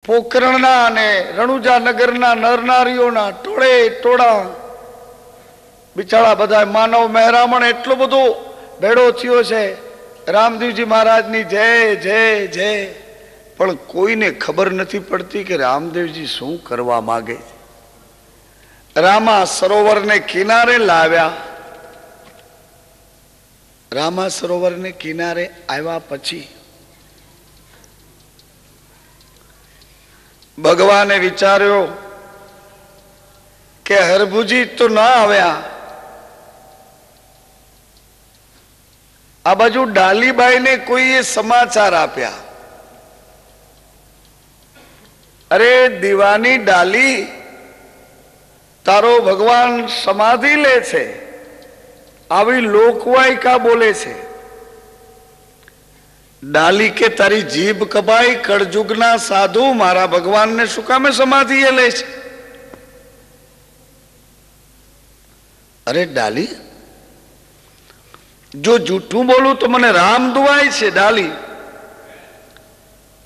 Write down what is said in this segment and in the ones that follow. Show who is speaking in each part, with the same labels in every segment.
Speaker 1: પોખરણના અને રણુજા નગરના નરનારીઓના ટોળે ટોળા બિચારા બધા માનવ મહેરામણ એટલો બધો ભેડો થયો છે રામદેવજી મહારાજની જય જય જય, પણ કોઈને ખબર નથી પડતી કે રામદેવજી શું કરવા માંગે છે. રામા સરોવરને કિનારે લાવ્યા. રામા સરોવરને કિનારે આવ્યા પછી ભગવાને વિચાર્યો કે હરભુજી તો ના આવ્યા, આ બાજુ ડાલીબાઈને કોઈએ સમાચાર આપ્યા. અરે દીવાની ડાલી, તારો ભગવાન સમાધિ લે છે, આવી લોકવાયકા બોલે છે. ડાલી કે તારી જીભ કપાઈ, કળજુગના સાધુ મારા ભગવાનને શું કામે સમાધિએ લે છે? અરે ડાલી, જો જૂઠું બોલું તો મને રામ દુવાય છે. ડાલી,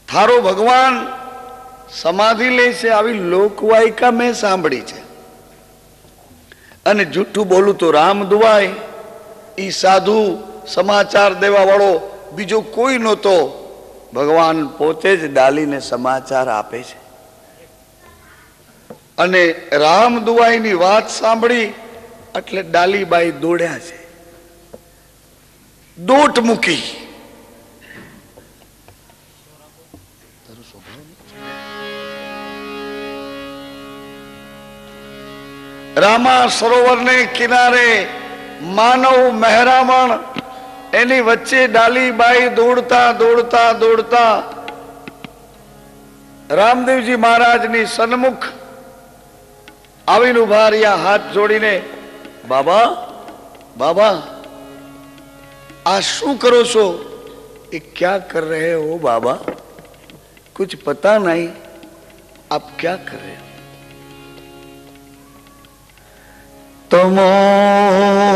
Speaker 1: થારો ભગવાન સમાધિ લે છે આવી લોકવાયકા મેં સાંભળી છે, અને જૂઠું બોલું તો રામ દુવાય. ઈ સાધુ સમાચાર દેવા વાળો બીજો કોઈ નહોતો, ભગવાન પોતે જ ડાલીને સમાચાર આપે છે. અને રામ દુવાઈની વાત સાંભળી એટલે ડાલીબાઈ દોડ્યા છે, દોટ મૂકી. રામા સરોવરને કિનારે માનવ મહેરામણ, એની વચ્ચે ડાલીબાઈ દોડતા દોડતા દોડતા રામદેવજી મહારાજની સન્મુખ આવીને ઉભા રહ્યા હાથ જોડીને. બાબા બાબા, આ શું કરો છો? એ ક્યા કર રહે હો બાબા? कुछ पता नहीं आप क्या कर रहे हो? तमोने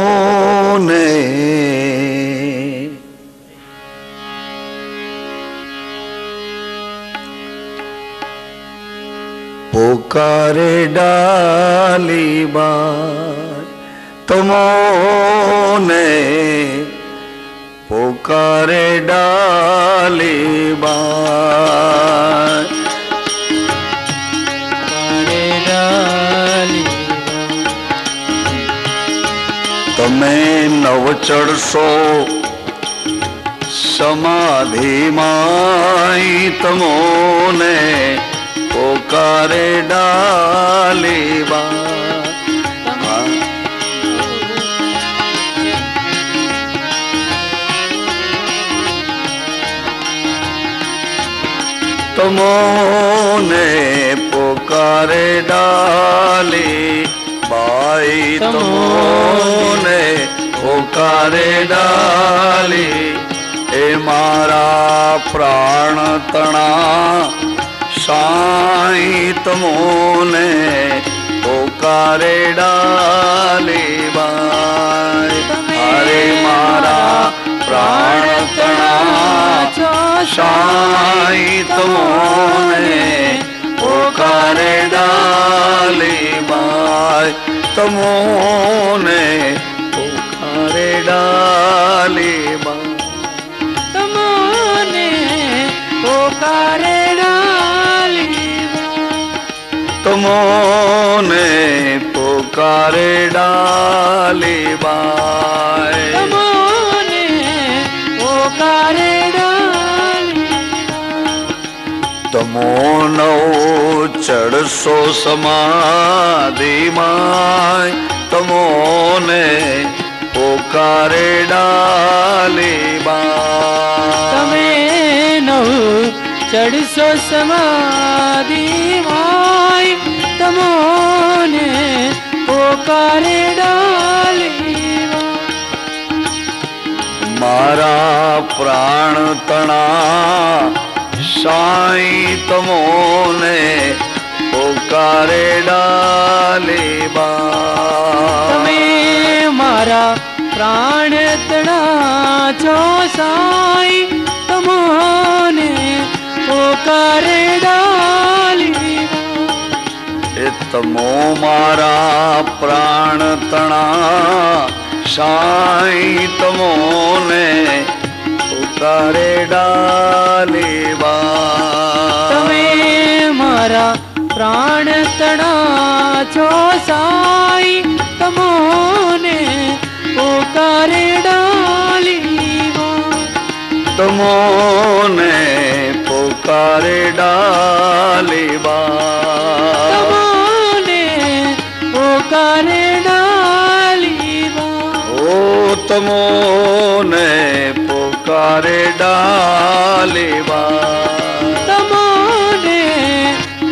Speaker 1: पुकारे डाली बार, तमोने पुकारे डाली बार, તમે નવ ચડશો સમાધિમાં, તમોને પોકારે ડાલી બા. તમોને પોકારે ડાલી બાઈ, તમોને પોકારે ડાલી. એ મારા પ્રાણ તણા સાઈ, તમોને પોકારે ડાલી બાઈ. અરે મારા પ્રાણ તણા સાઈ, તમોને પોકારે ડાલી બાઈ, તમોને પોકારે ડાલી બાઈ,
Speaker 2: તમોને પોકારે ડાલી બાઈ,
Speaker 1: તમોને પોકારે ડાલી બાઈ,
Speaker 2: તમોને પોકારે ડાલી.
Speaker 1: તમો નવ ચડશો સમાધિમાં, તમોને પોકારે ડાલી બા.
Speaker 2: તમે નવ ચડશો સમાધિમાં, તમોને પોકારે ડાલી બા.
Speaker 1: મારા પ્રાણ તણા સાઈ, તમોને પોકારે ડાલી બા.
Speaker 2: તમે મારા પ્રાણ તણા છો સાઈ, તમોને પોકારે ડાલી.
Speaker 1: मारा प्राण तणा साईं तमोने पुकारे डालेवा
Speaker 2: तमे मारा प्राण तणा छो साई तमोने पुकारे डालेवा
Speaker 1: तमोने पुकारे डालेवा
Speaker 2: तमोने पुकारे डालेवा
Speaker 1: ओ तमोने पुकारे डालेवा
Speaker 2: तमोने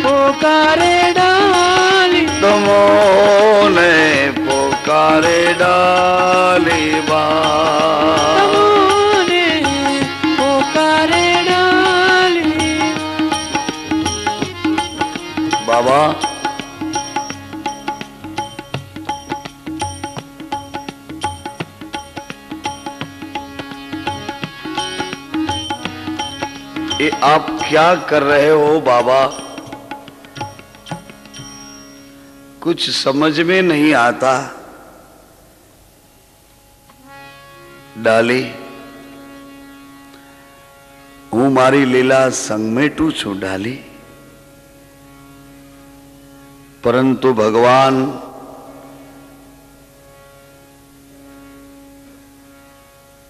Speaker 2: पुकारे डालेवा
Speaker 1: तमोने पुकारे डालेवा
Speaker 2: तमोने पुकारे डालेवा।
Speaker 1: बाबा ये आप क्या कर रहे हो बाबा? कुछ समझ में नहीं आता। डाली हूँ मारी लीला संगमेटू छू डाली, परंतु भगवान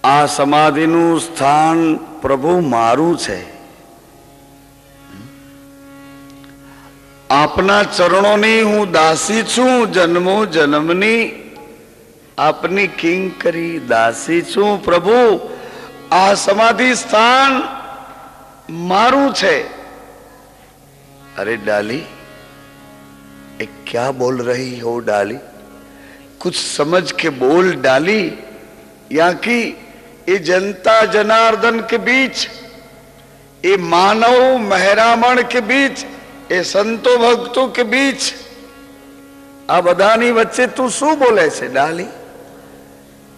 Speaker 1: आ समाधिનું સ્થાન પ્રભુ મારું છે. આપના ચરણોની હું દાસી છું, જન્મો જન્મની આપની કિંકરી દાસી છું. પ્રભુ આ સમાધિ સ્થાન મારું છે. अरे डाली ये क्या बोल रही हो डाली? कुछ समझ के बोल डाली। यहाँ की ये जनता जनार्दन के बीच, ये मानव मेहरामण के बीच, ये संतो भक्तों के बीच आ बधानी वच्चे तू शू बोले से डाली?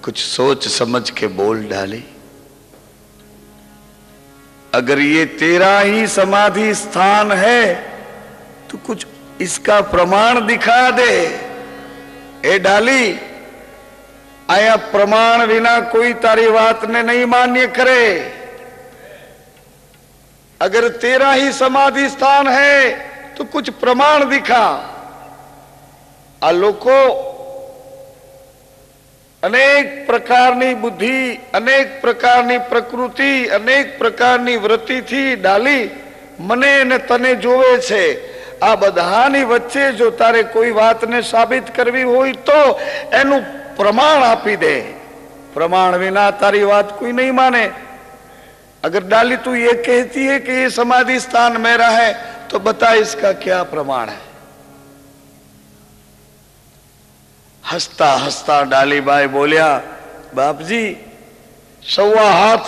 Speaker 1: कुछ सोच समझ के बोल डाली। अगर ये तेरा ही समाधि स्थान है तो कुछ इसका प्रमाण दिखा दे। ए डाली आया प्रमाण विना कोई तारी बात ने नहीं मान्य करे। अगर तेरा ही समाधि स्थान है तो कुछ प्रमाण दिखा। आ लोको अनेक प्रकारनी बुद्धि, अनेक प्रकारनी प्रकृति, अनेक प्रकारनी वृत्ति थी डाली मने ने तने जोवे छे। आ बधानी वच्चे जो तारे कोई बात ने साबित करवी होय तो एनु प्रमाण आपी दे। प्रमाण विना तारी बात कोई नहीं माने। अगर डाली तू ये कहती है कि ये समाधि स्थान मेरा है तो बता इसका क्या प्रमाण है? हंसता हंसता डालीबाई बोलिया, बाप जी सवा हाथ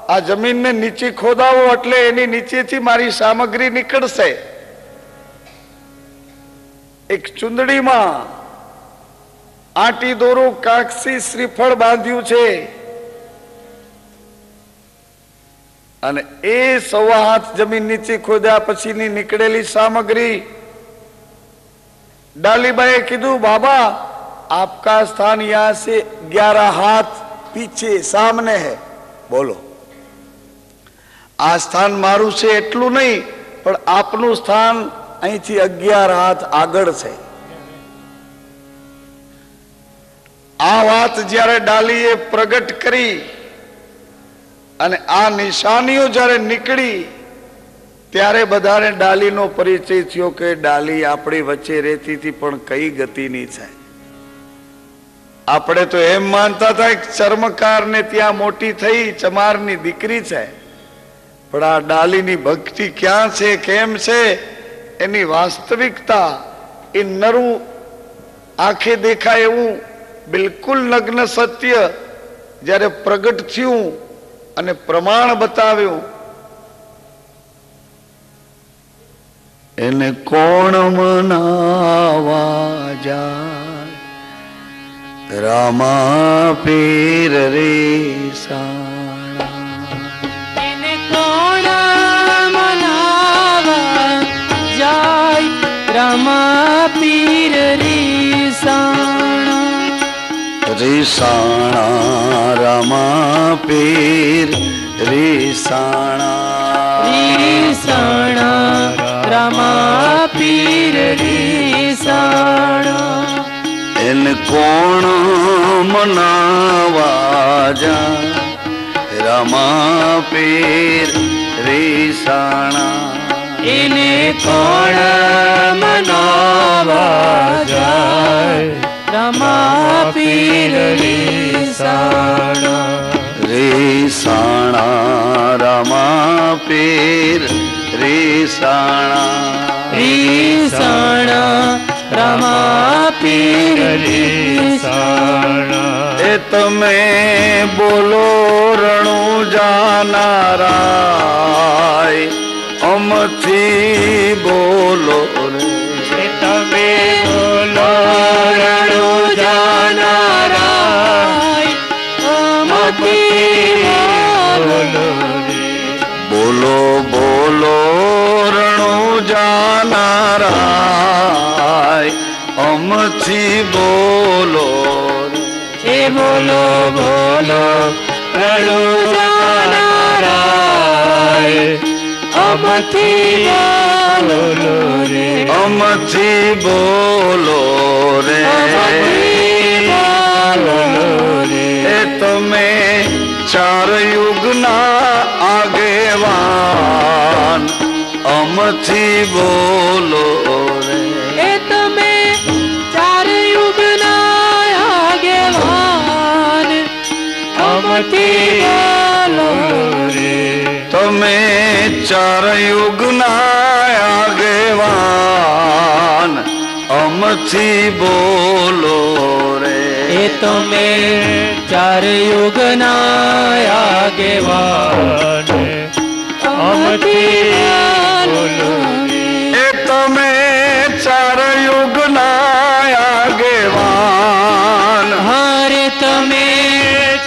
Speaker 1: आ जमीन ने नीचे खोदावो એટલે એની નીચેથી મારી સામગ્રી નીકળશે। એક ચુંદડીમાં આટી દોરો કાકસી શ્રીફળ બાંધ્યું છે અને એ સવા હાથ જમીન નીચે ખોદ્યા પછીની નીકળેલી સામગ્રી डालीबाई कीधु, बाबा आपका स्थान यहां से 11 हाथ पीछे सामने है। बोलो आ स्थान मारू से एटलू नहीं पण आपनु स्थान અહીંથી 11 હાથ આગળ છે। આ વાત જ્યારે ડાલીએ પ્રગટ કરી અને આ નિશાનીઓ જ્યારે નીકળી ત્યારે બધાને ડાલીનો પરિચય થયો કે ડાલી આપણી વચ્ચે રહેતી હતી પણ કઈ ગતિની છે। આપણે તો એમ માનતા હતા કે ચર્મકારને ત્યાં મોટી થઈ ચમારની દીકરી છે, પણ આ ડાલીની ભક્તિ ક્યાં છે કેમ છે એની વાસ્તવિકતા એ નરું આંખે દેખાય એવું બિલકુલ નગ્ન સત્ય જ્યારે પ્રગટ થયું અને પ્રમાણ બતાવ્યું, એને કોણ મનાવા જાય રામા પીર રે સાણા।
Speaker 2: એને કોણ મનાવા જાય રામા પીર
Speaker 1: રીસાણા રામા પીર રીસાણા
Speaker 2: રીસાણા રમા પીર રીસાણા
Speaker 1: એને કોણ મનાવા જા રામા પીર રીસાણા
Speaker 2: એને કોણ મનાવા જાય રમા પીર રીસાણા
Speaker 1: રીસાણા રામા પીર રીસાણા
Speaker 2: રીસાણા રમા પીર રીસાણા
Speaker 1: એ તમે બોલો રણુજા નારાય અમથી બોલો રે
Speaker 2: તમે બોલો રણુજા નારાય અમથી બોલો રે
Speaker 1: બોલો બોલો રણુજા નારાય અમથી બોલો
Speaker 2: એ બોલો બોલો રણુજા નારાય અમથી બોલો રે
Speaker 1: અમથી બોલો રે એ તમે ચાર યુગના આગેવાન અમથી બોલો રે
Speaker 2: એ તમે ચાર યુગના આગેવાન અમથી બોલો રે
Speaker 1: તમે ચાર યુગના આગેવાન અમથી બોલો રે
Speaker 2: એ તમે ચાર યુગના આગેવાન અમથી બોલો રે
Speaker 1: એ તમે ચાર યુગના આગેવાન
Speaker 2: હારે તમે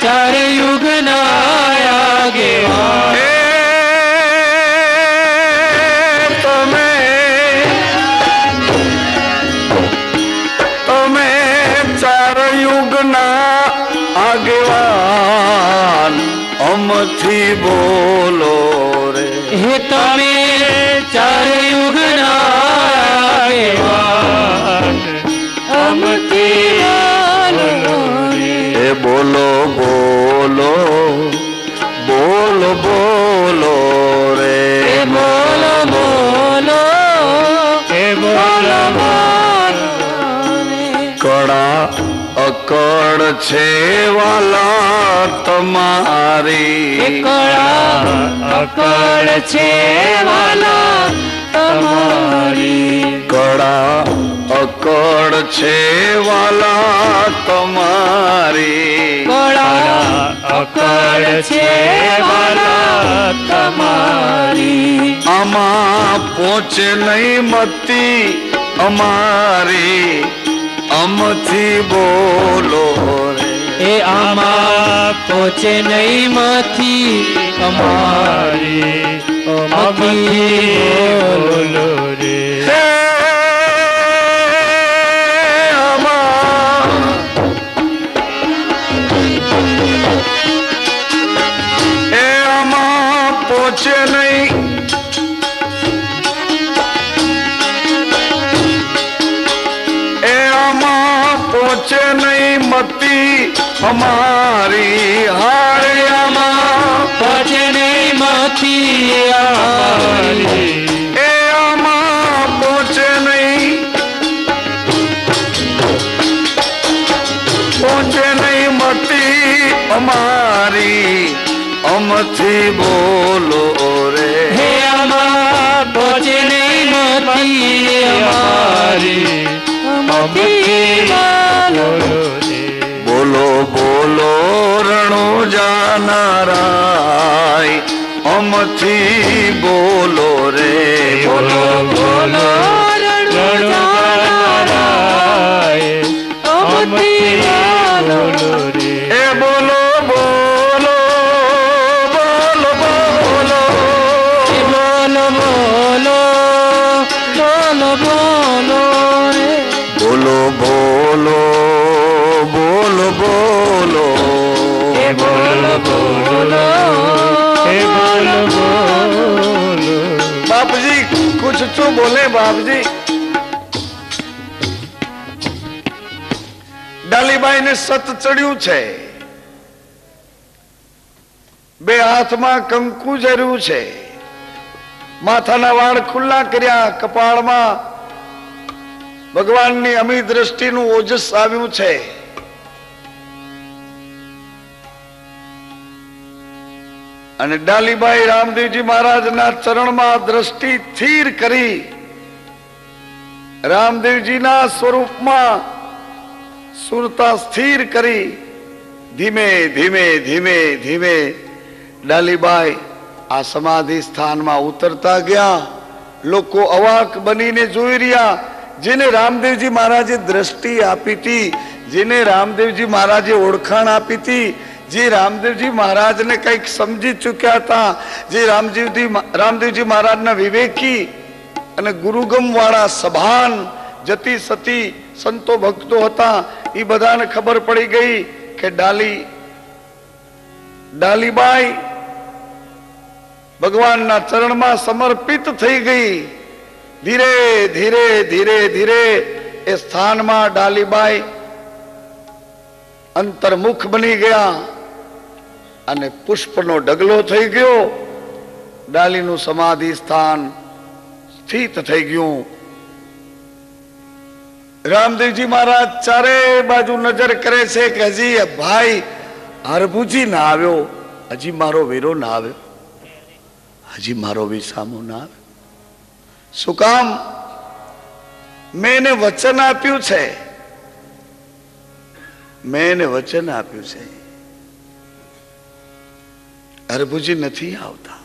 Speaker 2: ચાર યુગના આગેવાન
Speaker 1: તમે ચાર યુગના આગેવાન અમથી બોલો રે
Speaker 2: હે તમે ચાર યુગના આગેવાન અમથી બોલો રે
Speaker 1: એ બોલો બોલો બોલો બોલો રે
Speaker 2: એ બોલો બોલો એ બોલો બોલો રે
Speaker 1: કડા અકડ છે વાલા તમારી
Speaker 2: કળા અકળ છે વાલા તમારી
Speaker 1: કડા અકડ છે વાલા તમારી
Speaker 2: કળા અકળ છે વાલા તમારી
Speaker 1: આમાં પહોંચે નહીં મતી અમારી અમથી બોલો રે
Speaker 2: એ આમાં પહોંચે નહીં માંથી અમારી અમથી બોલો રે
Speaker 1: હે આમાં એ આમાં પહોંચે નહીં એ આમાં પહોંચે નહીં મતી અમારી હાળિયામાં
Speaker 2: પહોંચે નહીં માંથી અમારી
Speaker 1: એ આમાં પહોંચે નહીં પહોંચે નહીં મતી અમારી અમથી બોલો રે
Speaker 2: હે આમાં પહોંચે નહીં માંથી અમારી અમથી બોલો રે
Speaker 1: બોલો બોલો રણુજા નારાય અમથી બોલો રે
Speaker 2: બોલો બોલો રણુજા નારાય અમથી બોલો રે
Speaker 1: એ બોલો બોલો બોલો બોલો
Speaker 2: એ બોલો બોલો બોલો બોલો રે
Speaker 1: બોલો બોલો બોલો બોલો
Speaker 2: બોલો બોલો હે બોલો બોલો
Speaker 1: बाप जी कुछ तो बोले बाप जी। डालीबाई ने सत चढ़्યું છે, બે હાથમાં કંકુ જર્યું છે, માથાના વાળ ખુલ્લા કર્યા, કપાળમાં ભગવાનની અમી દ્રષ્ટિનું ઓજસ આવ્યું છે। અને ડાલીબાઈ રામદેવજી મહારાજના ચરણમાં દ્રષ્ટિ સ્થિર કરી, રામદેવજીના સ્વરૂપમાં સુરતા સ્થિર કરી, ધીમે ધીમે ધીમે ધીમે ડાલીબાઈ આ સમાધિ સ્થાનમાં ઉતરતા ગયા। લોકો અવાક બનીને જોઈ રહ્યા, જેને રામદેવજી મહારાજે દ્રષ્ટિ આપી હતી, જેને રામદેવજી મહારાજે ઓળખાણ આપી હતી, જે રામદેવજી મહારાજને કંઈક સમજી ચૂક્યા હતા, જે રામદેવજી મહારાજના વિવેકી અને ગુરુગમ વાળા સભાન જતી સતી સંતો ભક્તો હતા, એ બધાને ખબર પડી ગઈ કે ડાલીબાઈ ભગવાનના ચરણમાં સમર્પિત થઈ ગઈ। ધીરે ધીરે ધીરે ધીરે એ સ્થાનમાં ડાલીબાઈ અંતર્મુખ બની ગયા અને પુષ્પનો ઢગલો થઈ ગયો। ડાલીનું સમાધિ સ્થાન સ્થિત થઈ ગયું। રામદેવજી મહારાજ ચારે બાજુ નજર કરે છે કે હજી ભાઈ હરભુજી ના આવ્યો, હજી મારો વીરો ના આવ્યો, હજી મારો વિસામો ના આવ્યો। શું કામ? મેં એને વચન આપ્યું છે, મેં એને વચન આપ્યું છે, હરભુજી નથી આવતા।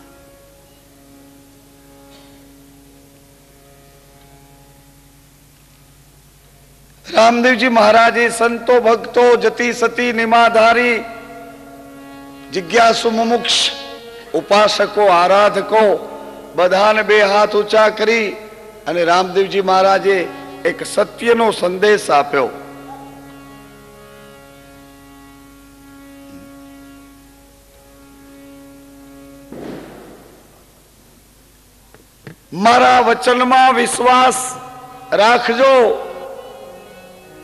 Speaker 1: રામદેવજી મહારાજે સંતો ભક્તો જતી સતી નિમાધારી જિજ્ઞાસુ મુમુક્ષ ઉપાસકો આરાધકો બધાને બે હાથ ઊંચા કરી અને રામદેવજી મહારાજે એક સત્યનો સંદેશ આપ્યો। મારા વચનમાં વિશ્વાસ રાખજો,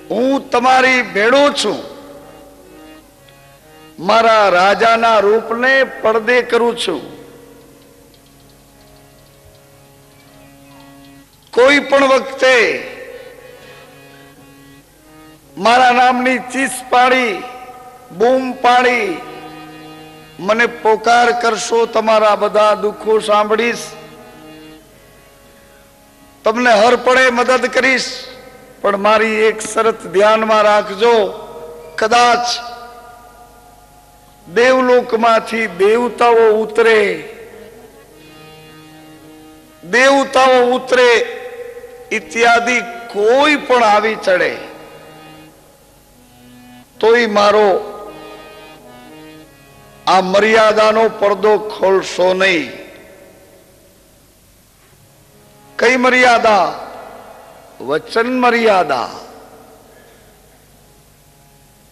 Speaker 1: હું તમારી ભેળો છું। મારા રાજાના રૂપને પડદે કરું છું। કોઈ પણ વખતે મારા નામની ચીસ પાડી બૂમ પાડી મને પોકાર કરશો, તમારા બધા દુઃખો સાંભળીશ, તમને હર પડે મદદ કરીશ। પણ મારી એક શરત ધ્યાનમાં રાખજો, કદાચ દેવલોકમાંથી દેવતાઓ ઉતરે ઇત્યાદિ કોઈ પણ આવી ચડે તોય મારો આ મર્યાદાનો પડદો ખોલશો નહીં। કઈ મર્યાદા? વચન મર્યાદા।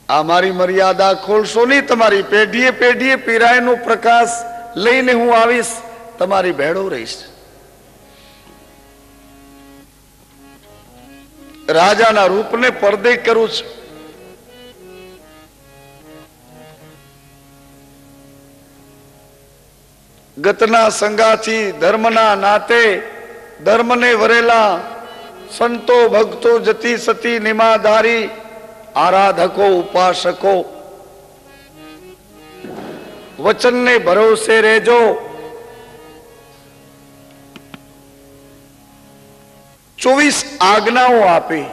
Speaker 1: આ મારી મર્યાદા ખોલશો નહીં। તમારી પેઢીએ પેઢીએ પીરાયનો પ્રકાશ લઈને હું આવીશ, તમારી ભેળો રહીશ। રાજાના રૂપને પડદે કરું છું। ગતના સંગાથી ધર્મના નાતે ધર્મને વરેલા સંતો ભક્તો જતી સતી નિમાધારી આરાધકો ઉપાસકો વચનને ભરોસે રહેજો। 24 આજ્ઞાઓ આપી,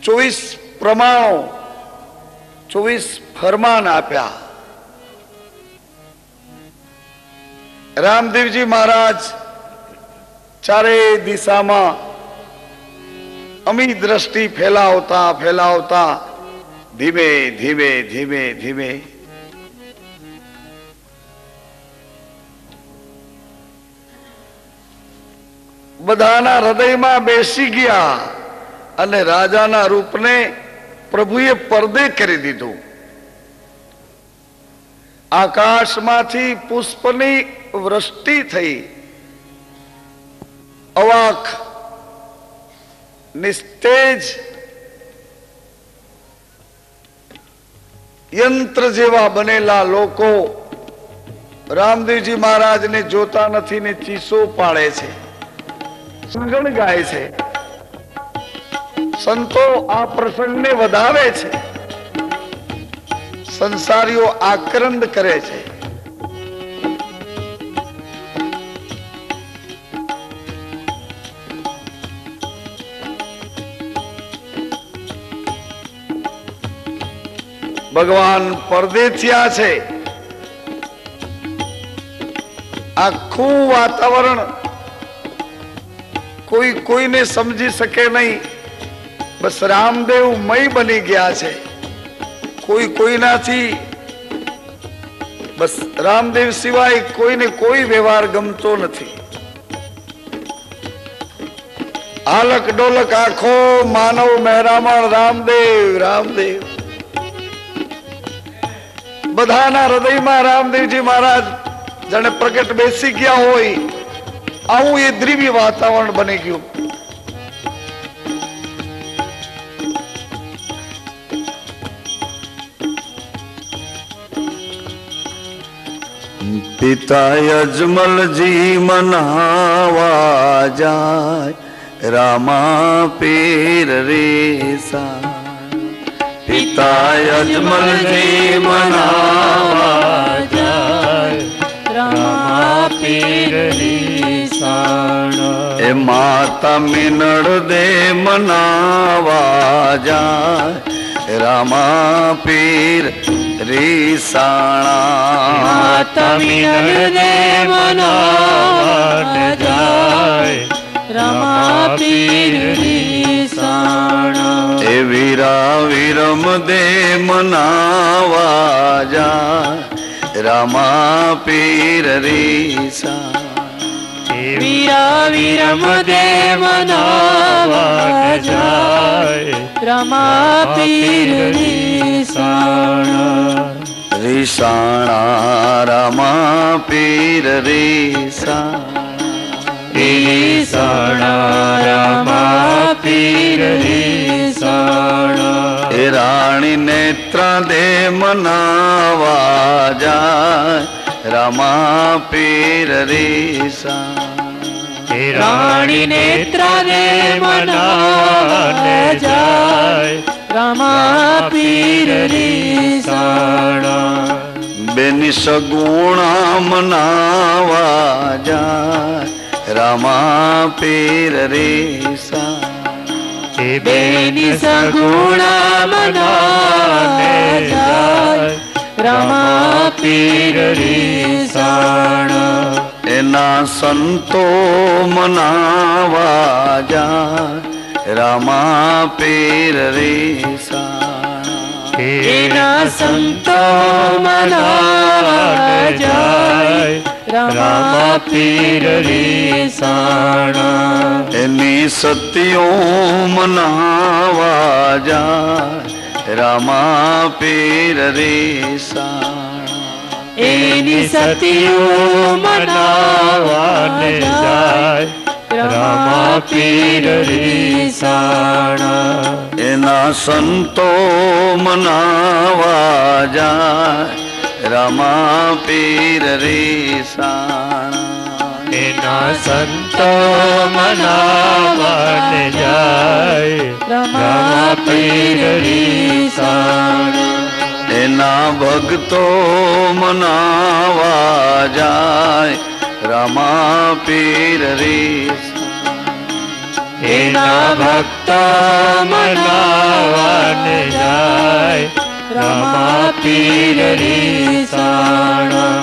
Speaker 1: 24 પ્રમાણો, 24 ફરમાન આપ્યા। રામદેવજી મહારાજ ચારે દિશામાં અમી દ્રષ્ટિ ફેલાવતા ફેલાવતા ધીમે ધીમે ધીમે ધીમે બધાના હૃદયમાં બેસી ગયા અને રાજાના રૂપને પ્રભુએ પડદે કરી દીધું। આકાશમાંથી પુષ્પની વૃષ્ટિ થઈ, અવાક નિસ્તેજ યંત્ર જેવા બનેલા લોકો રામદેવજી મહારાજને જોતા નથી ને ચીસો પાડે છે, સગણ ગાય છે. સંતો આ પ્રસંગને વધાવે છે, સંસારીઓ આક્રંદ કરે છે. ભગવાન પરદે થયા છે. આખું વાતાવરણ કોઈ કોઈને સમજી શકે નહીં. બસ રામદેવ મય બની ગયા છે. કોઈ કોઈનાથી બસ રામદેવ સિવાય કોઈને કોઈ વ્યવહાર ગમતો નથી. આલક ડોલક આખો માનવ મહેરામણ રામદેવ રામદેવ. બધાના હૃદયમાં રામદેવજી મહારાજ જાણે પ્રગટ બેસી ગયા હોય આવું એ દ્રવ્ય વાતાવરણ બની ગયું.
Speaker 3: પિતા અજમલજી મનાવા જાય, રામા પીર રેસા. પિતા અજમલજી મનાવા જાય,
Speaker 2: રામા પીર રીસાણા.
Speaker 3: એ માતા મિનળ દે મનાવા જાય, રામા પીર રીસાણા.
Speaker 2: માતા મિનળ દે મનાવા જાય, રામા પીર રીસાણા.
Speaker 3: એ વીરા વિરમ દે મનાવા જાય, રામા પીર રીસા.
Speaker 2: વીરા વિરમ દે મનાવા જાય, રામા પીર રીસાણા.
Speaker 3: રીસાણા રામા પીર રીસા.
Speaker 2: રીસાણા રામા પીર રીસાણા.
Speaker 3: એ રાણી નેત્રા દે મનાવા જાય, રામા પીર રીસા.
Speaker 2: રાણી નેત્રા દે મનાવા જાય, રામા પીર રીસાણા.
Speaker 3: બેની સગુણા મનાવા જાય, રામા પીર રીસા.
Speaker 2: બેની સગુણા મનાવા જાય, રામા પીર રીસાણા.
Speaker 3: એના સંતો મનાવા જાય, રામા પીર રીસાણા.
Speaker 2: એના સંતો મનાવા જાય, રામા પીર રીસાણા.
Speaker 3: એની સતીઓ મનાવા જાય, રામા પીર રીસાણા.
Speaker 2: એની સતીઓ મનાવાને જાય, રામા પીર રીસાણા.
Speaker 3: એના સંતો મનાવા જાય, રામા પીર રીસાણા.
Speaker 2: એના સંતો મનાવાને જાય, રામા પીર રીસાણા.
Speaker 3: એના ભક્તો મનાવા જાય, રામા પીર રીસા.
Speaker 2: એના ભક્તો મનાવાને જાય, રામા પીર રીસાણા.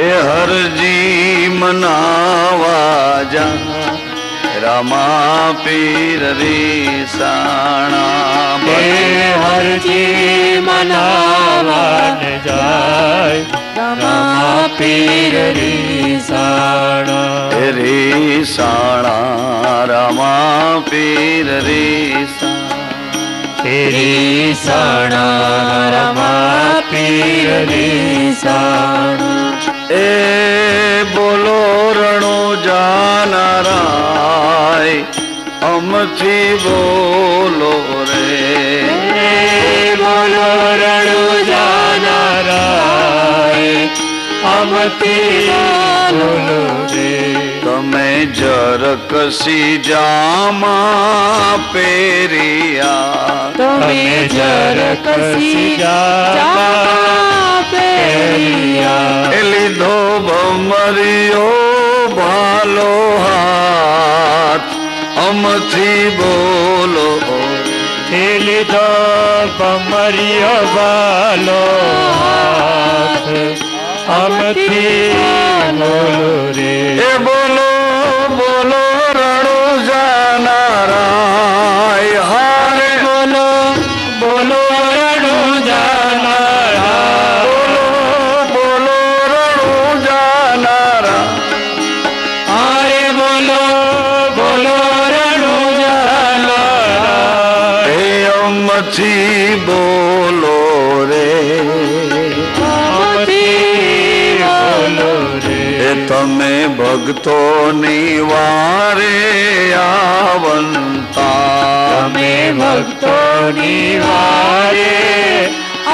Speaker 3: એ હરજી મનાવા જાય, રામા પીર રીસાણા.
Speaker 2: હે હરજી મનાવાને જાય, રામા પીર રીસાણા.
Speaker 3: એ રીસાણા રામા પીર રીસા.
Speaker 2: તેરી સાણા રમા પીર રીસાણા.
Speaker 3: એ બોલો રણુજાનારાય અમથી બોલો રે.
Speaker 2: બોલો રણુજાનારાય અમથી બોલો રે.
Speaker 3: તમે જરકસી જામા પેરિયા
Speaker 2: તમે જરકસી જામા પહેર્યા.
Speaker 3: એ લીધો ભમરિયો ભાલો હાથ અમથી બોલો.
Speaker 2: એ લીધો ભમરિયો ભાલો હાથ અમથી બોલો રે.
Speaker 3: એ બોલો બોલો રણુજાનારાય હારે.
Speaker 2: બોલો બોલો રણુજાનારાય.
Speaker 3: બોલો રણુજાનારાય.
Speaker 2: અરે બોલો બોલો રણુજાનારાય.
Speaker 3: એ અમથી બોલો રે.
Speaker 2: અમથી બોલો રે.
Speaker 3: એ તમે ભક્તોની વારે આવંતા.
Speaker 2: તમે ભક્તોની વારે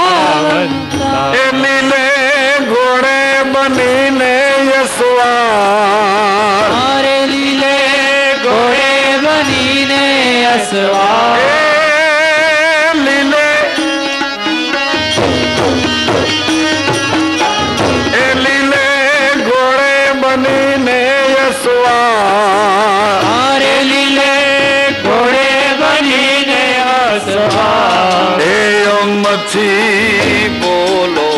Speaker 2: આવંતા.
Speaker 3: એ લીલે ઘોડે બનીને યશવાર.
Speaker 2: અરે લીલે ઘોડે બનીને અસવાર.
Speaker 3: એ લીલે એ લીલે ઘોડે બનીને યશવાર.
Speaker 2: અરે લીલે ઘોડે બનીને અસવાર.
Speaker 3: એ અમથી બોલો